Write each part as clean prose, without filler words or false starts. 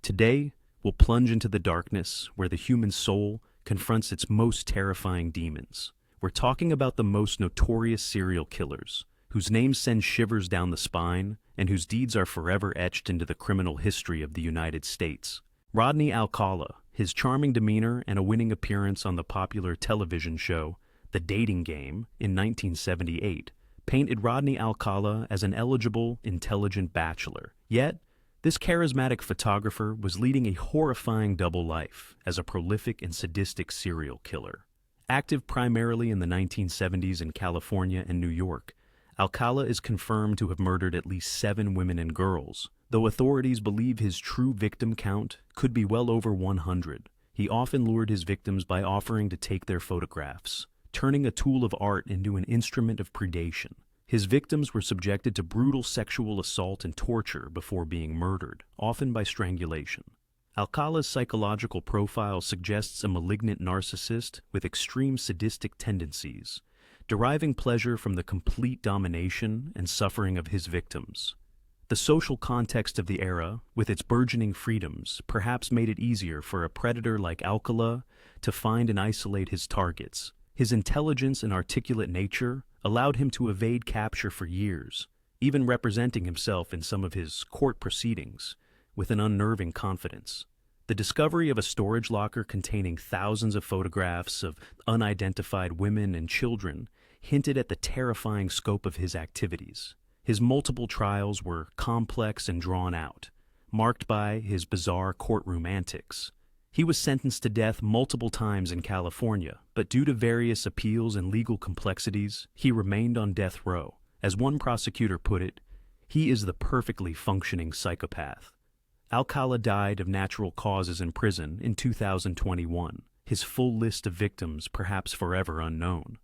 Today, we'll plunge into the darkness where the human soul confronts its most terrifying demons. We're talking about the most notorious serial killers, whose names send shivers down the spine and whose deeds are forever etched into the criminal history of the United States. Rodney Alcala, his charming demeanor and a winning appearance on the popular television show The Dating Game in 1978, painted Rodney Alcala as an eligible, intelligent bachelor. Yet, this charismatic photographer was leading a horrifying double life as a prolific and sadistic serial killer. Active primarily in the 1970s in California and New York, Alcala is confirmed to have murdered at least 7 women and girls, though authorities believe his true victim count could be well over 100. He often lured his victims by offering to take their photographs, turning a tool of art into an instrument of predation. His victims were subjected to brutal sexual assault and torture before being murdered, often by strangulation. Alcala's psychological profile suggests a malignant narcissist with extreme sadistic tendencies, deriving pleasure from the complete domination and suffering of his victims. The social context of the era, with its burgeoning freedoms, perhaps made it easier for a predator like Alcala to find and isolate his targets. His intelligence and articulate nature allowed him to evade capture for years, even representing himself in some of his court proceedings with an unnerving confidence. The discovery of a storage locker containing thousands of photographs of unidentified women and children hinted at the terrifying scope of his activities. His multiple trials were complex and drawn out, marked by his bizarre courtroom antics. He was sentenced to death multiple times in California, but due to various appeals and legal complexities, he remained on death row. As one prosecutor put it, he is the perfectly functioning psychopath. Alcala died of natural causes in prison in 2021, his full list of victims perhaps forever unknown.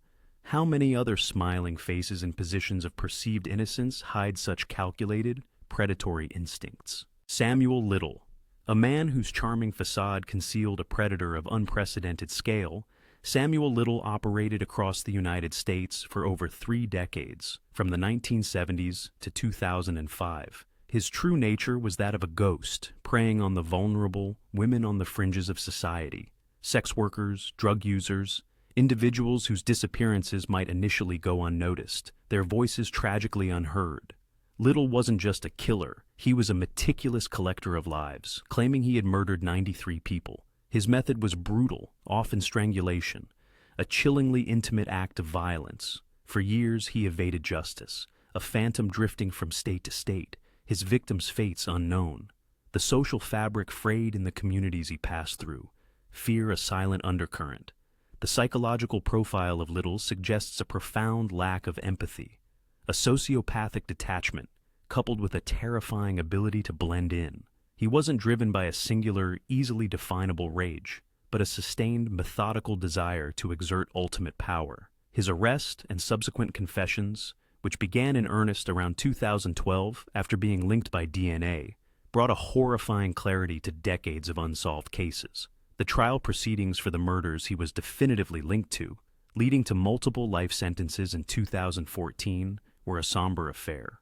How many other smiling faces in positions of perceived innocence hide such calculated, predatory instincts? Samuel Little, a man whose charming facade concealed a predator of unprecedented scale, Samuel Little operated across the United States for over 3 decades, from the 1970s to 2005. His true nature was that of a ghost, preying on the vulnerable, women on the fringes of society, sex workers, drug users, individuals whose disappearances might initially go unnoticed, their voices tragically unheard. Little wasn't just a killer, he was a meticulous collector of lives, claiming he had murdered 93 people. His method was brutal, often strangulation, a chillingly intimate act of violence. For years he evaded justice, a phantom drifting from state to state, his victims' fates unknown. The social fabric frayed in the communities he passed through, fear a silent undercurrent. The psychological profile of Little suggests a profound lack of empathy, a sociopathic detachment, coupled with a terrifying ability to blend in. He wasn't driven by a singular, easily definable rage, but a sustained, methodical desire to exert ultimate power. His arrest and subsequent confessions, which began in earnest around 2012 after being linked by DNA, brought a horrifying clarity to decades of unsolved cases. The trial proceedings for the murders he was definitively linked to, leading to multiple life sentences in 2014, were a somber affair,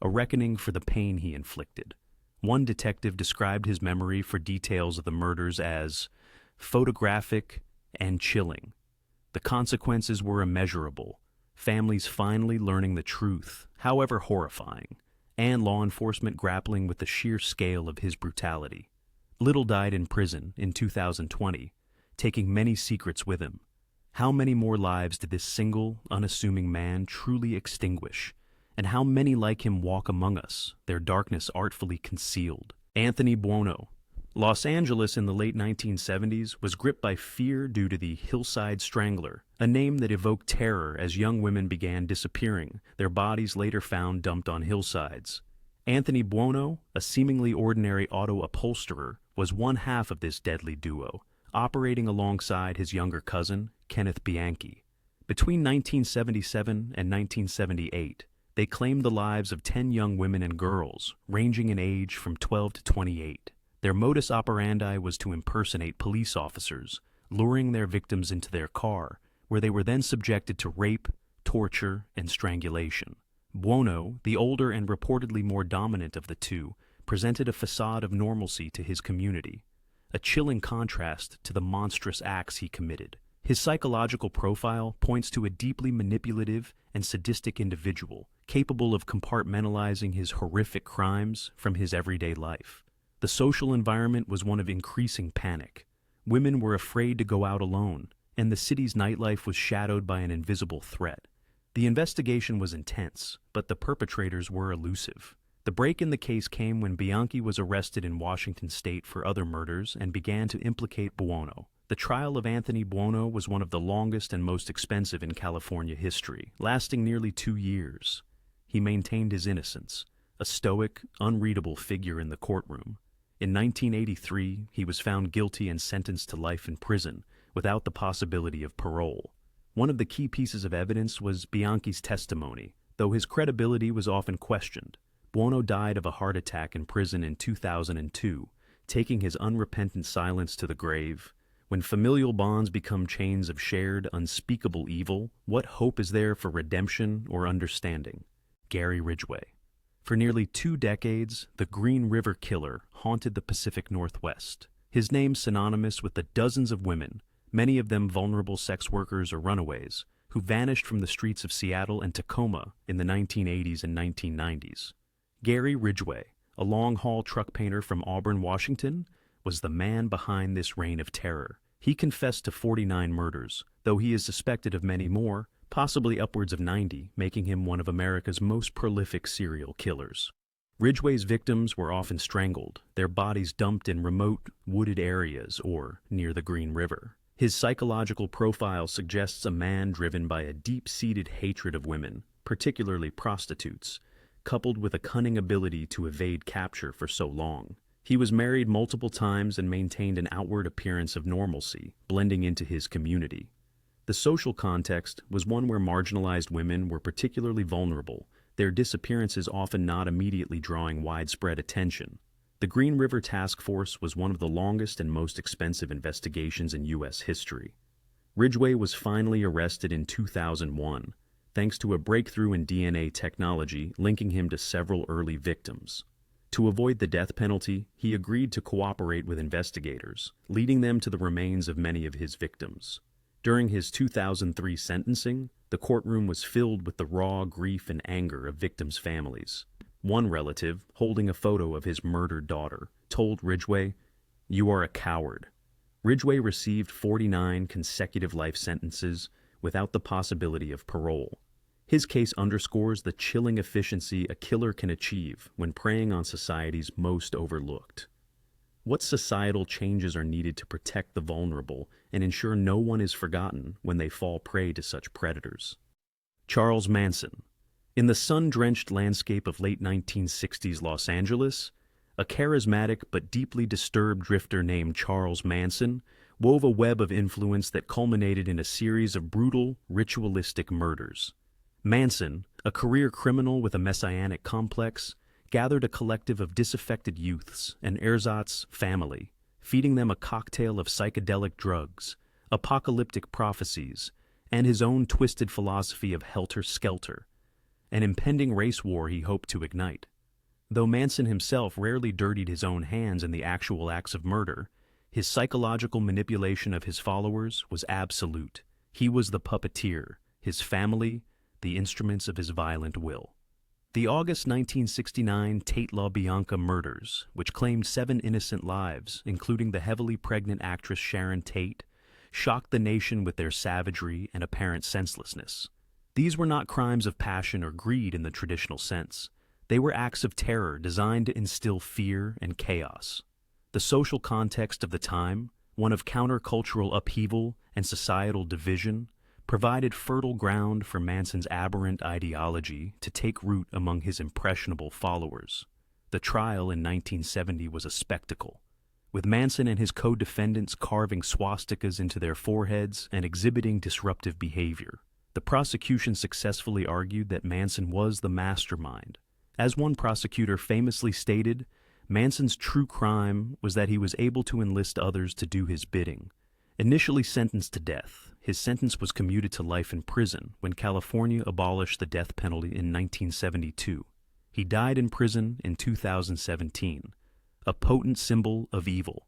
a reckoning for the pain he inflicted. One detective described his memory for details of the murders as photographic and chilling. The consequences were immeasurable, families finally learning the truth, however horrifying, and law enforcement grappling with the sheer scale of his brutality. Little died in prison in 2020, taking many secrets with him. How many more lives did this single, unassuming man truly extinguish? And how many like him walk among us, their darkness artfully concealed? Anthony Buono. Los Angeles in the late 1970s was gripped by fear due to the Hillside Strangler, a name that evoked terror as young women began disappearing, their bodies later found dumped on hillsides. Anthony Buono, a seemingly ordinary auto upholsterer, was one half of this deadly duo, operating alongside his younger cousin, Kenneth Bianchi. Between 1977 and 1978, they claimed the lives of 10 young women and girls, ranging in age from 12 to 28. Their modus operandi was to impersonate police officers, luring their victims into their car, where they were then subjected to rape, torture, and strangulation. Buono, the older and reportedly more dominant of the two, presented a facade of normalcy to his community, a chilling contrast to the monstrous acts he committed. His psychological profile points to a deeply manipulative and sadistic individual, capable of compartmentalizing his horrific crimes from his everyday life. The social environment was one of increasing panic. Women were afraid to go out alone, and the city's nightlife was shadowed by an invisible threat. The investigation was intense, but the perpetrators were elusive. The break in the case came when Bianchi was arrested in Washington state for other murders and began to implicate Buono. The trial of Anthony Buono was one of the longest and most expensive in California history, lasting nearly 2 years. He maintained his innocence, a stoic, unreadable figure in the courtroom. In 1983, he was found guilty and sentenced to life in prison, without the possibility of parole. One of the key pieces of evidence was Bianchi's testimony, though his credibility was often questioned. Buono died of a heart attack in prison in 2002, taking his unrepentant silence to the grave. When familial bonds become chains of shared, unspeakable evil, what hope is there for redemption or understanding? Gary Ridgway. For nearly 2 decades, the Green River Killer haunted the Pacific Northwest. His name synonymous with the dozens of women, many of them vulnerable sex workers or runaways, who vanished from the streets of Seattle and Tacoma in the 1980s and 1990s. Gary Ridgway, a long-haul truck painter from Auburn, Washington, was the man behind this reign of terror. He confessed to 49 murders, though he is suspected of many more, possibly upwards of 90, making him one of America's most prolific serial killers. Ridgway's victims were often strangled, their bodies dumped in remote, wooded areas or near the Green River. His psychological profile suggests a man driven by a deep-seated hatred of women, particularly prostitutes, coupled with a cunning ability to evade capture for so long. He was married multiple times and maintained an outward appearance of normalcy, blending into his community. The social context was one where marginalized women were particularly vulnerable, their disappearances often not immediately drawing widespread attention. The Green River Task Force was one of the longest and most expensive investigations in U.S. history. Ridgway was finally arrested in 2001, thanks to a breakthrough in DNA technology linking him to several early victims. To avoid the death penalty, he agreed to cooperate with investigators, leading them to the remains of many of his victims. During his 2003 sentencing, the courtroom was filled with the raw grief and anger of victims' families. One relative, holding a photo of his murdered daughter, told Ridgway, "You are a coward." Ridgway received 49 consecutive life sentences without the possibility of parole. His case underscores the chilling efficiency a killer can achieve when preying on society's most overlooked. What societal changes are needed to protect the vulnerable and ensure no one is forgotten when they fall prey to such predators? Charles Manson. In the sun-drenched landscape of late 1960s Los Angeles, a charismatic but deeply disturbed drifter named Charles Manson wove a web of influence that culminated in a series of brutal, ritualistic murders. Manson, a career criminal with a messianic complex, gathered a collective of disaffected youths and ersatz family, feeding them a cocktail of psychedelic drugs, apocalyptic prophecies, and his own twisted philosophy of helter-skelter, an impending race war he hoped to ignite. Though Manson himself rarely dirtied his own hands in the actual acts of murder, his psychological manipulation of his followers was absolute. He was the puppeteer, his family, the instruments of his violent will. The August 1969 Tate LaBianca murders, which claimed 7 innocent lives, including the heavily pregnant actress Sharon Tate, shocked the nation with their savagery and apparent senselessness. These were not crimes of passion or greed in the traditional sense. They were acts of terror designed to instill fear and chaos. The social context of the time, one of countercultural upheaval and societal division, provided fertile ground for Manson's aberrant ideology to take root among his impressionable followers. The trial in 1970 was a spectacle, with Manson and his co-defendants carving swastikas into their foreheads and exhibiting disruptive behavior. The prosecution successfully argued that Manson was the mastermind. As one prosecutor famously stated, Manson's true crime was that he was able to enlist others to do his bidding. Initially sentenced to death, his sentence was commuted to life in prison when California abolished the death penalty in 1972. He died in prison in 2017, a potent symbol of evil.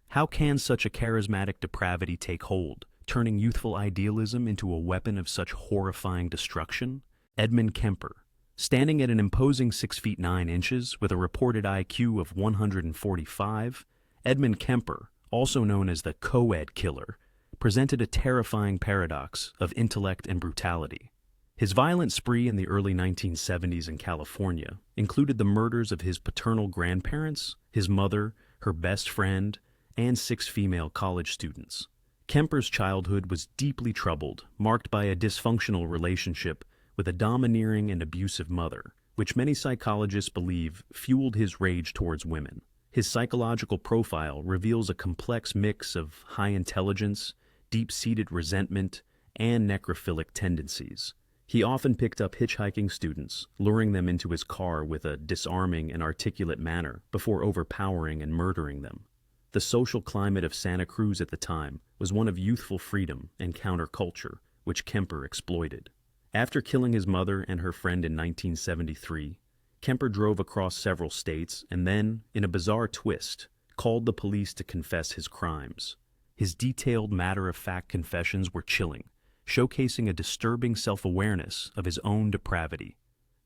How can such a charismatic depravity take hold, turning youthful idealism into a weapon of such horrifying destruction? Edmund Kemper, standing at an imposing 6 feet 9 inches with a reported IQ of 145, Edmund Kemper, also known as the co-ed killer, presented a terrifying paradox of intellect and brutality. His violent spree in the early 1970s in California included the murders of his paternal grandparents, his mother, her best friend, and 6 female college students. Kemper's childhood was deeply troubled, marked by a dysfunctional relationship with a domineering and abusive mother, which many psychologists believe fueled his rage towards women. His psychological profile reveals a complex mix of high intelligence, deep-seated resentment, and necrophilic tendencies. He often picked up hitchhiking students, luring them into his car with a disarming and articulate manner before overpowering and murdering them. The social climate of Santa Cruz at the time was one of youthful freedom and counterculture, which Kemper exploited. After killing his mother and her friend in 1973, Kemper drove across several states and then, in a bizarre twist, called the police to confess his crimes. His detailed, matter-of-fact confessions were chilling, showcasing a disturbing self-awareness of his own depravity.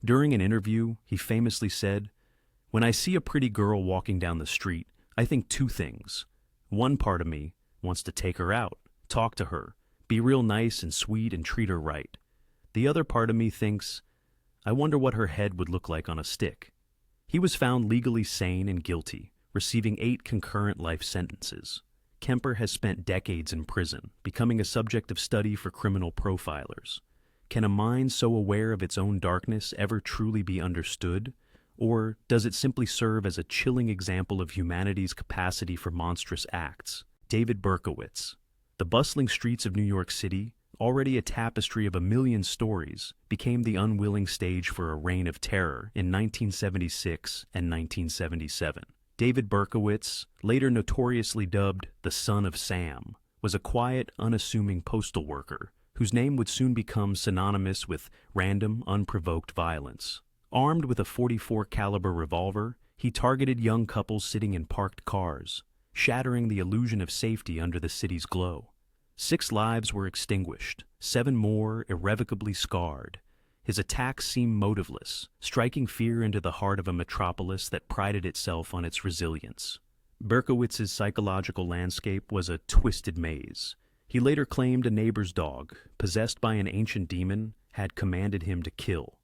During an interview, he famously said, "When I see a pretty girl walking down the street, I think 2 things. One part of me wants to take her out, talk to her, be real nice and sweet and treat her right. The other part of me thinks, I wonder what her head would look like on a stick." He was found legally sane and guilty, receiving 8 concurrent life sentences. Kemper has spent decades in prison, becoming a subject of study for criminal profilers. Can a mind so aware of its own darkness ever truly be understood? Or does it simply serve as a chilling example of humanity's capacity for monstrous acts? David Berkowitz. The bustling streets of New York City, already a tapestry of a million stories, became the unwilling stage for a reign of terror in 1976 and 1977. David Berkowitz, later notoriously dubbed the Son of Sam, was a quiet, unassuming postal worker whose name would soon become synonymous with random, unprovoked violence. Armed with a .44 caliber revolver, he targeted young couples sitting in parked cars, shattering the illusion of safety under the city's glow. 6 lives were extinguished, 7 more irrevocably scarred. His attacks seemed motiveless, striking fear into the heart of a metropolis that prided itself on its resilience. Berkowitz's psychological landscape was a twisted maze. He later claimed a neighbor's dog, possessed by an ancient demon, had commanded him to kill.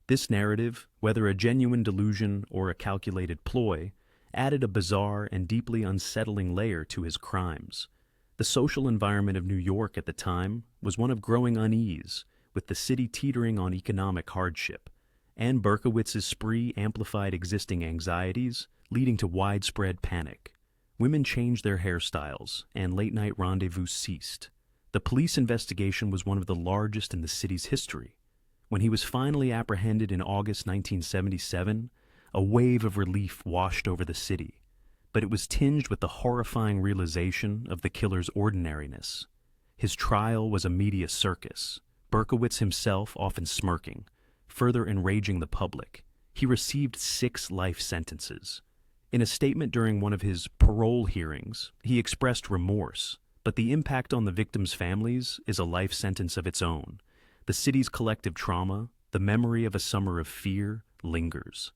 This narrative, whether a genuine delusion or a calculated ploy, added a bizarre and deeply unsettling layer to his crimes. The social environment of New York at the time was one of growing unease, with the city teetering on economic hardship, and Berkowitz's spree amplified existing anxieties, leading to widespread panic. Women changed their hairstyles, and late-night rendezvous ceased. The police investigation was one of the largest in the city's history. When he was finally apprehended in August 1977, a wave of relief washed over the city, but it was tinged with the horrifying realization of the killer's ordinariness. His trial was a media circus, Berkowitz himself often smirking, further enraging the public. He received 6 life sentences. In a statement during one of his parole hearings, he expressed remorse, but the impact on the victims' families is a life sentence of its own. The city's collective trauma, the memory of a summer of fear, lingers.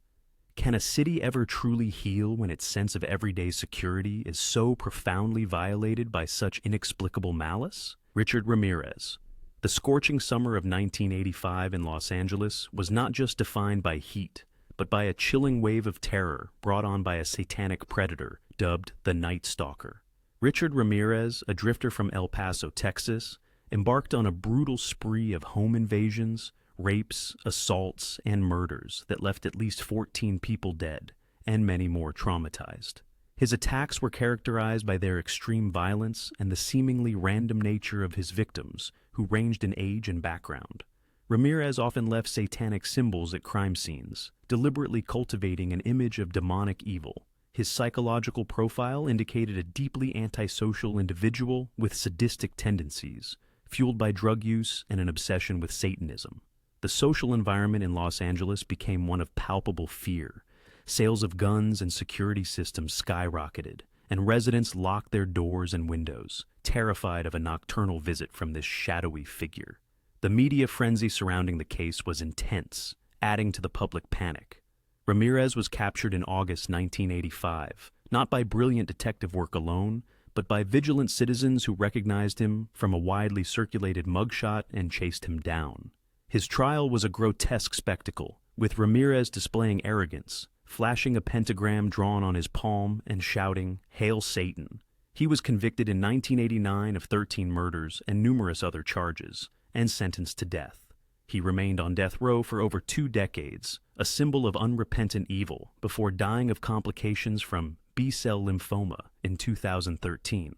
Can a city ever truly heal when its sense of everyday security is so profoundly violated by such inexplicable malice? Richard Ramirez. The scorching summer of 1985 in Los Angeles was not just defined by heat, but by a chilling wave of terror brought on by a satanic predator dubbed the Night Stalker. Richard Ramirez, a drifter from El Paso, Texas, embarked on a brutal spree of home invasions, rapes, assaults, and murders that left at least 14 people dead and many more traumatized. His attacks were characterized by their extreme violence and the seemingly random nature of his victims, who ranged in age and background. Ramirez often left satanic symbols at crime scenes, deliberately cultivating an image of demonic evil. His psychological profile indicated a deeply antisocial individual with sadistic tendencies, fueled by drug use and an obsession with Satanism. The social environment in Los Angeles became one of palpable fear. Sales of guns and security systems skyrocketed, and residents locked their doors and windows, terrified of a nocturnal visit from this shadowy figure. The media frenzy surrounding the case was intense, adding to the public panic. Ramirez was captured in August 1985, not by brilliant detective work alone, but by vigilant citizens who recognized him from a widely circulated mugshot and chased him down. His trial was a grotesque spectacle, with Ramirez displaying arrogance, flashing a pentagram drawn on his palm and shouting, "Hail Satan." He was convicted in 1989 of 13 murders and numerous other charges, and sentenced to death. He remained on death row for over 2 decades, a symbol of unrepentant evil, before dying of complications from B-cell lymphoma in 2013.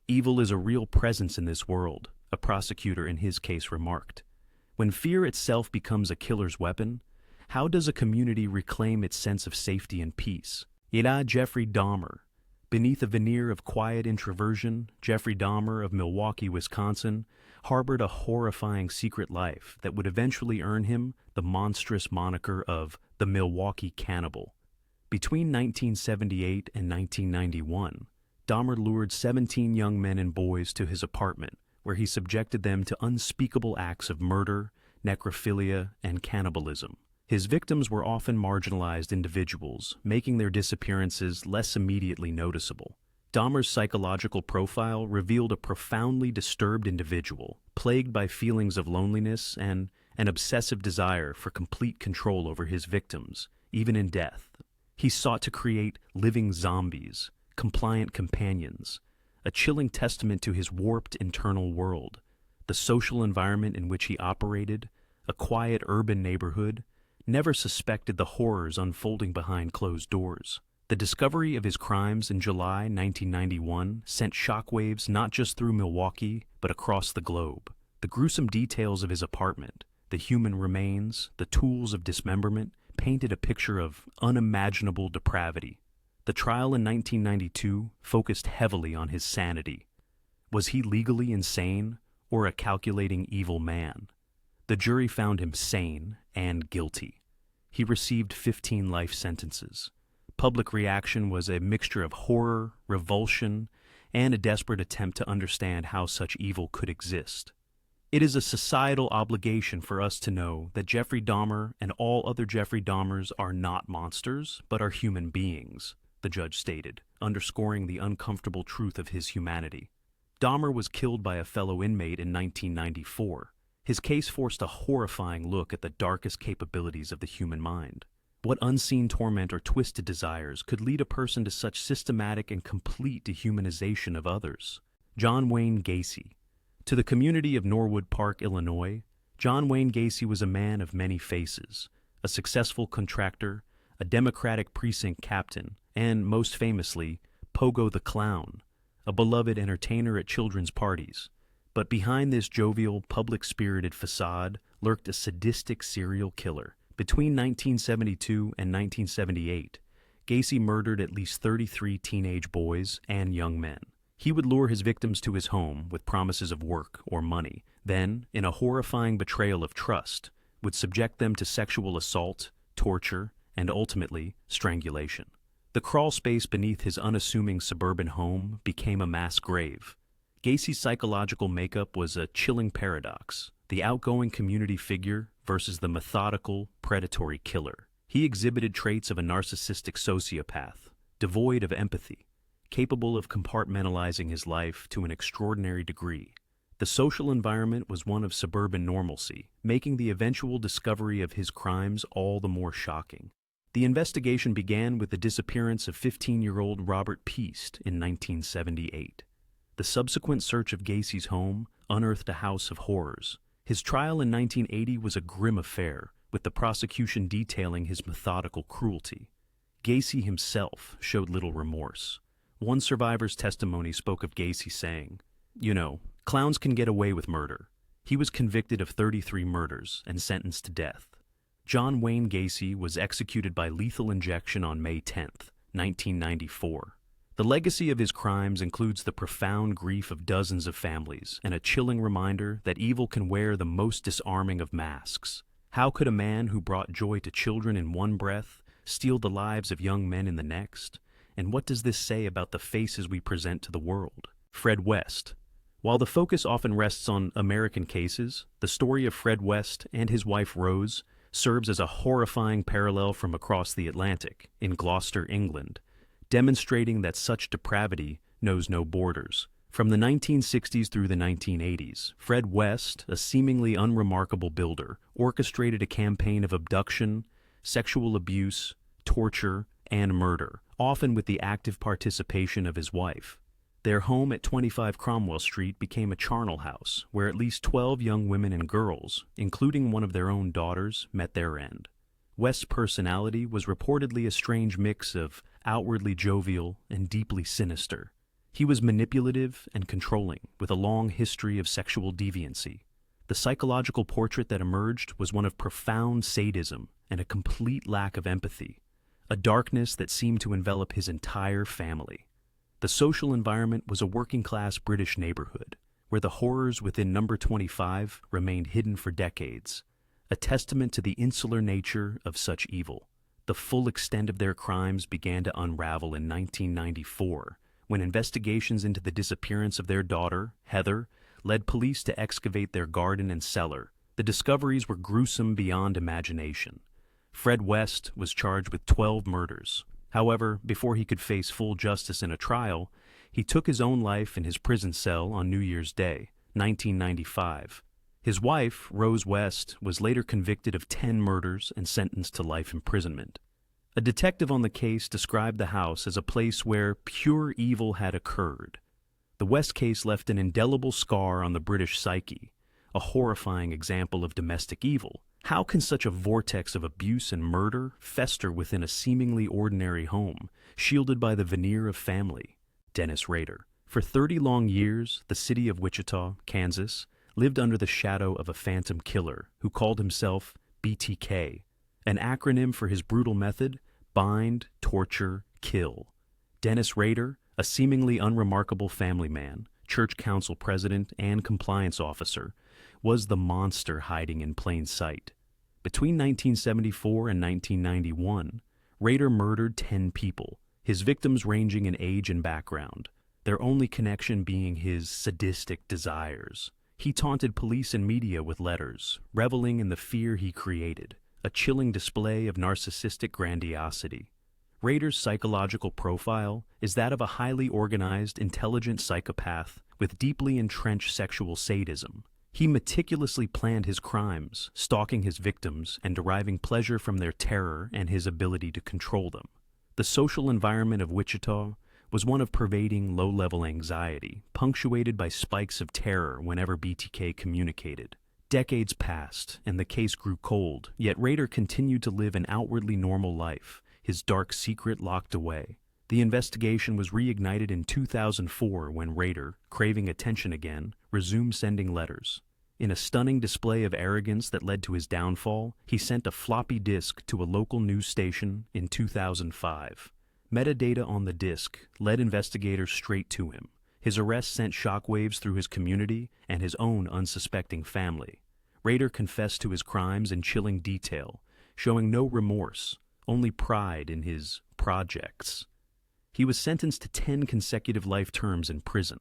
"Evil is a real presence in this world," a prosecutor in his case remarked. When fear itself becomes a killer's weapon, how does a community reclaim its sense of safety and peace? Jeffrey Dahmer. Beneath a veneer of quiet introversion, Jeffrey Dahmer of Milwaukee, Wisconsin, harbored a horrifying secret life that would eventually earn him the monstrous moniker of the Milwaukee Cannibal. Between 1978 and 1991, Dahmer lured 17 young men and boys to his apartment, where he subjected them to unspeakable acts of murder, necrophilia, and cannibalism. His victims were often marginalized individuals, making their disappearances less immediately noticeable. Dahmer's psychological profile revealed a profoundly disturbed individual, plagued by feelings of loneliness and an obsessive desire for complete control over his victims, even in death. He sought to create living zombies, compliant companions, a chilling testament to his warped internal world. The social environment in which he operated, a quiet urban neighborhood, never suspected the horrors unfolding behind closed doors. The discovery of his crimes in July 1991 sent shockwaves not just through Milwaukee, but across the globe. The gruesome details of his apartment, the human remains, the tools of dismemberment, painted a picture of unimaginable depravity. The trial in 1992 focused heavily on his sanity. Was he legally insane or a calculating evil man? The jury found him sane and guilty. He received 15 life sentences. Public reaction was a mixture of horror, revulsion, and a desperate attempt to understand how such evil could exist. It is a societal obligation for us to know that Jeffrey Dahmer and all other Jeffrey Dahmers are not monsters, but are human beings, the judge stated, underscoring the uncomfortable truth of his humanity. Dahmer was killed by a fellow inmate in 1994. His case forced a horrifying look at the darkest capabilities of the human mind. What unseen torment or twisted desires could lead a person to such systematic and complete dehumanization of others? John Wayne Gacy. To the community of Norwood Park, Illinois, John Wayne Gacy was a man of many faces, a successful contractor, a Democratic precinct captain, and, most famously, Pogo the Clown, a beloved entertainer at children's parties. But behind this jovial, public-spirited facade lurked a sadistic serial killer. Between 1972 and 1978, Gacy murdered at least 33 teenage boys and young men. He would lure his victims to his home with promises of work or money, then, in a horrifying betrayal of trust, would subject them to sexual assault, torture, and ultimately, strangulation. The crawl space beneath his unassuming suburban home became a mass grave. Gacy's psychological makeup was a chilling paradox, the outgoing community figure versus the methodical, predatory killer. He exhibited traits of a narcissistic sociopath, devoid of empathy, capable of compartmentalizing his life to an extraordinary degree. The social environment was one of suburban normalcy, making the eventual discovery of his crimes all the more shocking. The investigation began with the disappearance of 15-year-old Robert Piest in 1978. The subsequent search of Gacy's home unearthed a house of horrors. His trial in 1980 was a grim affair, with the prosecution detailing his methodical cruelty. Gacy himself showed little remorse. One survivor's testimony spoke of Gacy saying, "You know, clowns can get away with murder." He was convicted of 33 murders and sentenced to death. John Wayne Gacy was executed by lethal injection on May 10, 1994. The legacy of his crimes includes the profound grief of dozens of families and a chilling reminder that evil can wear the most disarming of masks, How could a man who brought joy to children in one breath steal the lives of young men in the next? And what does this say about the faces we present to the world? Fred West. While the focus often rests on American cases, the story of Fred West and his wife Rose serves as a horrifying parallel from across the Atlantic, in Gloucester, England, demonstrating that such depravity knows no borders. From the 1960s through the 1980s, Fred West, a seemingly unremarkable builder, orchestrated a campaign of abduction, sexual abuse, torture, and murder, often with the active participation of his wife. Their home at 25 Cromwell Street became a charnel house, where at least 12 young women and girls, including one of their own daughters, met their end. West's personality was reportedly a strange mix of outwardly jovial and deeply sinister. He was manipulative and controlling, with a long history of sexual deviancy. The psychological portrait that emerged was one of profound sadism and a complete lack of empathy, a darkness that seemed to envelop his entire family. The social environment was a working-class British neighborhood, where the horrors within Number 25 remained hidden for decades, a testament to the insular nature of such evil. The full extent of their crimes began to unravel in 1994, when investigations into the disappearance of their daughter, Heather, led police to excavate their garden and cellar. The discoveries were gruesome beyond imagination. Fred West was charged with 12 murders. However, before he could face full justice in a trial, he took his own life in his prison cell on New Year's Day, 1995. His wife, Rose West, was later convicted of 10 murders and sentenced to life imprisonment. A detective on the case described the house as a place where pure evil had occurred. The West case left an indelible scar on the British psyche, a horrifying example of domestic evil. How can such a vortex of abuse and murder fester within a seemingly ordinary home, shielded by the veneer of family? Dennis Rader. For 30 long years, the city of Wichita, Kansas, lived under the shadow of a phantom killer who called himself BTK, an acronym for his brutal method: bind, torture, kill. Dennis Rader, a seemingly unremarkable family man, church council president, and compliance officer, was the monster hiding in plain sight. Between 1974 and 1991, Rader murdered 10 people, his victims ranging in age and background, their only connection being his sadistic desires. He taunted police and media with letters, reveling in the fear he created, a chilling display of narcissistic grandiosity. Rader's psychological profile is that of a highly organized, intelligent psychopath with deeply entrenched sexual sadism. He meticulously planned his crimes, stalking his victims and deriving pleasure from their terror and his ability to control them. The social environment of Wichita was one of pervading low-level anxiety, punctuated by spikes of terror whenever BTK communicated. Decades passed, and the case grew cold, yet Rader continued to live an outwardly normal life, his dark secret locked away. The investigation was reignited in 2004 when Rader, craving attention again, resumed sending letters. In a stunning display of arrogance that led to his downfall, he sent a floppy disk to a local news station in 2005. Metadata on the disk led investigators straight to him. His arrest sent shockwaves through his community and his own unsuspecting family. Rader confessed to his crimes in chilling detail, showing no remorse, only pride in his projects. He was sentenced to 10 consecutive life terms in prison.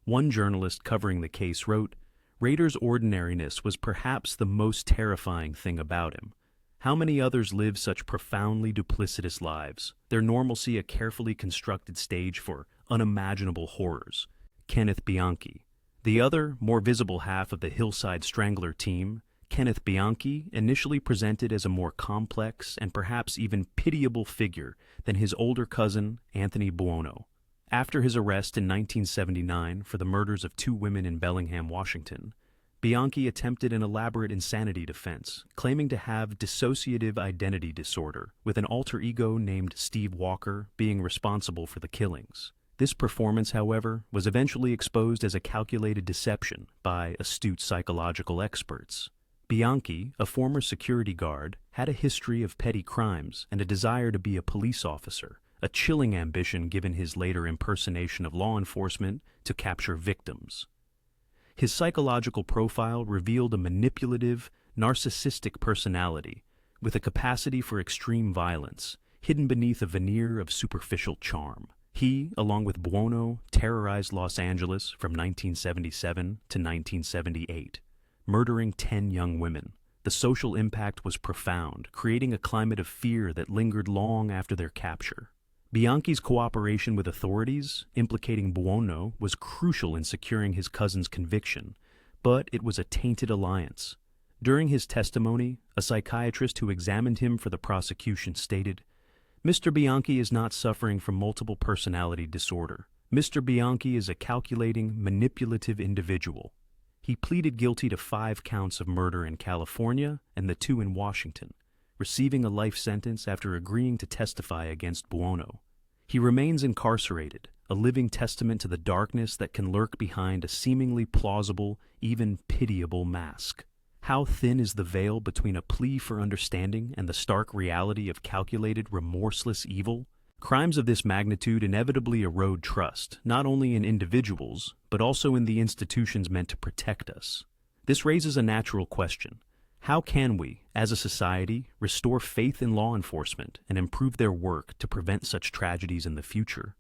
One journalist covering the case wrote, "Rader's ordinariness was perhaps the most terrifying thing about him. How many others live such profoundly duplicitous lives, their normalcy a carefully constructed stage for unimaginable horrors?" Kenneth Bianchi. The other, more visible half of the Hillside Strangler team, Kenneth Bianchi, initially presented as a more complex and perhaps even pitiable figure than his older cousin, Anthony Buono. After his arrest in 1979 for the murders of 2 women in Bellingham, Washington, Bianchi attempted an elaborate insanity defense, claiming to have dissociative identity disorder, with an alter ego named Steve Walker being responsible for the killings. This performance, however, was eventually exposed as a calculated deception by astute psychological experts. Bianchi, a former security guard, had a history of petty crimes and a desire to be a police officer, a chilling ambition given his later impersonation of law enforcement to capture victims. His psychological profile revealed a manipulative, narcissistic personality with a capacity for extreme violence, hidden beneath a veneer of superficial charm. He, along with Buono, terrorized Los Angeles from 1977 to 1978, murdering 10 young women. The social impact was profound, creating a climate of fear that lingered long after their capture. Bianchi's cooperation with authorities, implicating Buono, was crucial in securing his cousin's conviction, but it was a tainted alliance. During his testimony, a psychiatrist who examined him for the prosecution stated, "Mr. Bianchi is not suffering from multiple personality disorder. Mr. Bianchi is a calculating, manipulative individual." He pleaded guilty to 5 counts of murder in California and the 2 in Washington, receiving a life sentence after agreeing to testify against Buono. He remains incarcerated, a living testament to the darkness that can lurk behind a seemingly plausible, even pitiable mask. How thin is the veil between a plea for understanding and the stark reality of calculated, remorseless evil? Crimes of this magnitude inevitably erode trust, not only in individuals, but also in the institutions meant to protect us. This raises a natural question. How can we, as a society, restore faith in law enforcement and improve their work to prevent such tragedies in the future?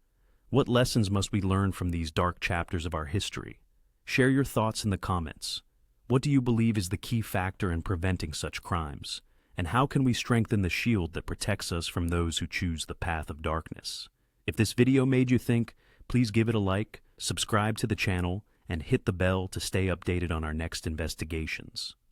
What lessons must we learn from these dark chapters of our history? Share your thoughts in the comments. What do you believe is the key factor in preventing such crimes? And how can we strengthen the shield that protects us from those who choose the path of darkness? If this video made you think, please give it a like, subscribe to the channel, and hit the bell to stay updated on our next investigations.